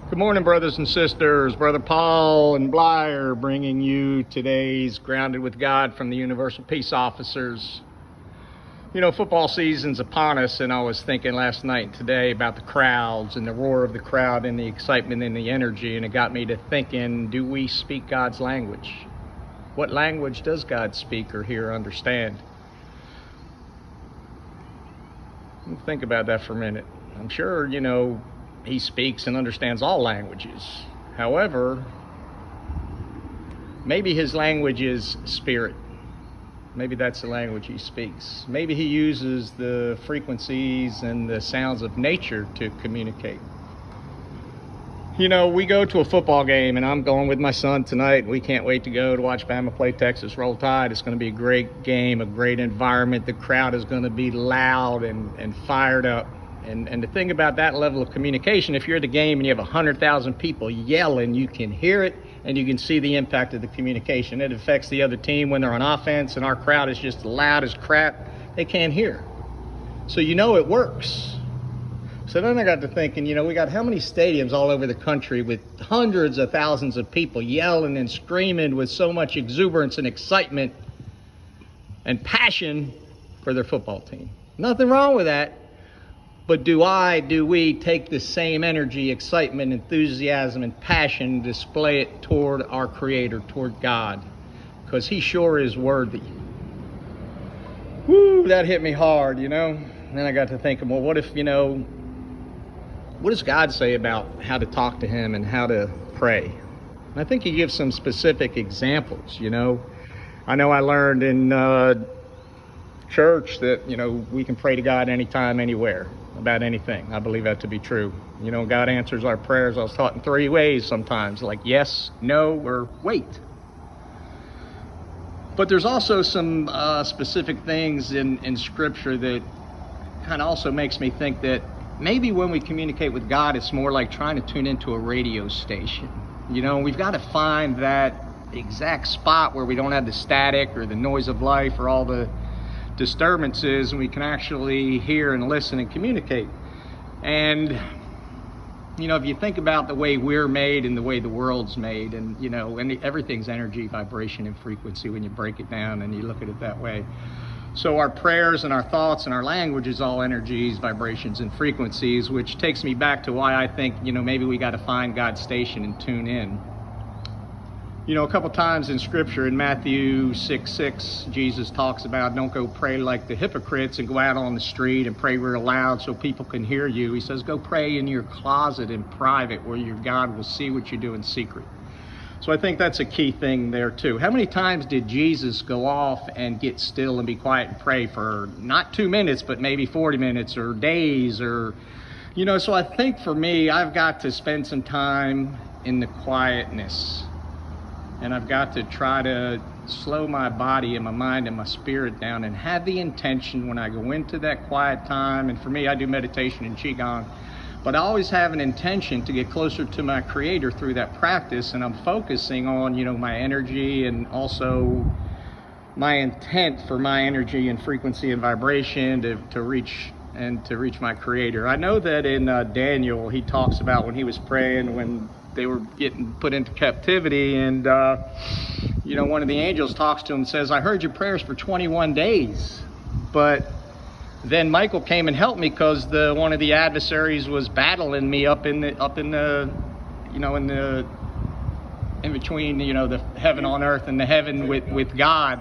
Good morning, brothers and sisters. Brother Paul and Blyer bringing you today's Grounded with God from the Universal Peace Officers. You know, football season's upon us, and I was thinking last night and today about the crowds and the roar of the crowd and the excitement and the energy, and it got me to thinking, do we speak God's language? What language does God speak or hear or understand? Think about that for a minute. I'm sure, he speaks and understands all languages. However, maybe his language is spirit. Maybe that's the language he speaks. Maybe he uses the frequencies and the sounds of nature to communicate. We go to a football game, and I'm going with my son tonight. We can't wait to go to watch Bama play Texas Roll Tide. It's going to be a great game, a great environment. The crowd is going to be loud and fired up. And the thing about that level of communication, if you're at the game and you have 100,000 people yelling, you can hear it and you can see the impact of the communication. It affects the other team when they're on offense, and our crowd is just loud as crap. They can't hear. So it works. So then I got to thinking, we got how many stadiums all over the country with hundreds of thousands of people yelling and screaming with so much exuberance and excitement and passion for their football team. Nothing wrong with that. But do we take the same energy, excitement, enthusiasm, and passion and display it toward our Creator, toward God? Because He sure is worthy. Woo, that hit me hard, And then I got to thinking, well, what if, what does God say about how to talk to Him and how to pray? And I think He gives some specific examples, I know I learned in church that, we can pray to God anytime, anywhere, about anything. I believe that to be true. God answers our prayers. I was taught in 3 ways sometimes, like yes, no, or wait. But there's also some specific things in Scripture that kind of also makes me think that maybe when we communicate with God, it's more like trying to tune into a radio station. We've got to find that exact spot where we don't have the static or the noise of life or all the disturbances, and we can actually hear and listen and communicate. And if you think about the way we're made and the way the world's made, and and everything's energy, vibration, and frequency when you break it down and you look at it that way. So our prayers and our thoughts and our language is all energies, vibrations, and frequencies, which takes me back to why I think maybe we got to find God's station and tune in. A couple times in Scripture, in Matthew 6:6, Jesus talks about don't go pray like the hypocrites and go out on the street and pray real loud so people can hear you. He says, go pray in your closet in private where your God will see what you do in secret. So I think that's a key thing there too. How many times did Jesus go off and get still and be quiet and pray for not 2 minutes, but maybe 40 minutes or days or, so I think for me, I've got to spend some time in the quietness. And I've got to try to slow my body and my mind and my spirit down and have the intention when I go into that quiet time. And for me, I do meditation and Qigong. But I always have an intention to get closer to my Creator through that practice. And I'm focusing on, my energy and also my intent for my energy and frequency and vibration to reach my Creator. I know that in Daniel, he talks about when he was praying when they were getting put into captivity, and one of the angels talks to him and says, I heard your prayers for 21 days, but then Michael came and helped me because one of the adversaries was battling me up in between the heaven on earth and the heaven with God.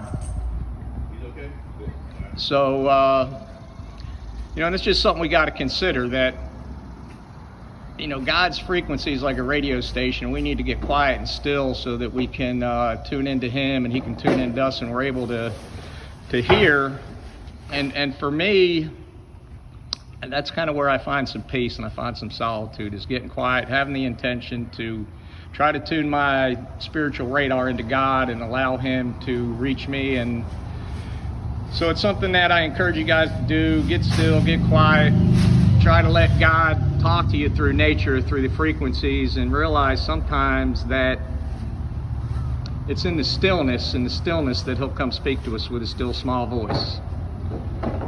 So and it's just something we got to consider, that God's frequency is like a radio station. We need to get quiet and still so that we can tune into Him and He can tune into us, and we're able to hear. And for me, and that's kind of where I find some peace and I find some solitude, is getting quiet, having the intention to try to tune my spiritual radar into God and allow Him to reach me. And so it's something that I encourage you guys to do. Get still, get quiet. Try to let God talk to you through nature, through the frequencies, and realize sometimes that it's in the stillness that He'll come speak to us with a still small voice.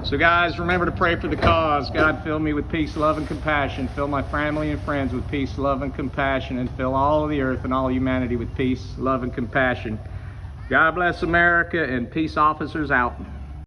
So guys, remember to pray for the cause. God, fill me with peace, love, and compassion. Fill my family and friends with peace, love, and compassion. And fill all of the earth and all humanity with peace, love, and compassion. God bless America, and peace officers out.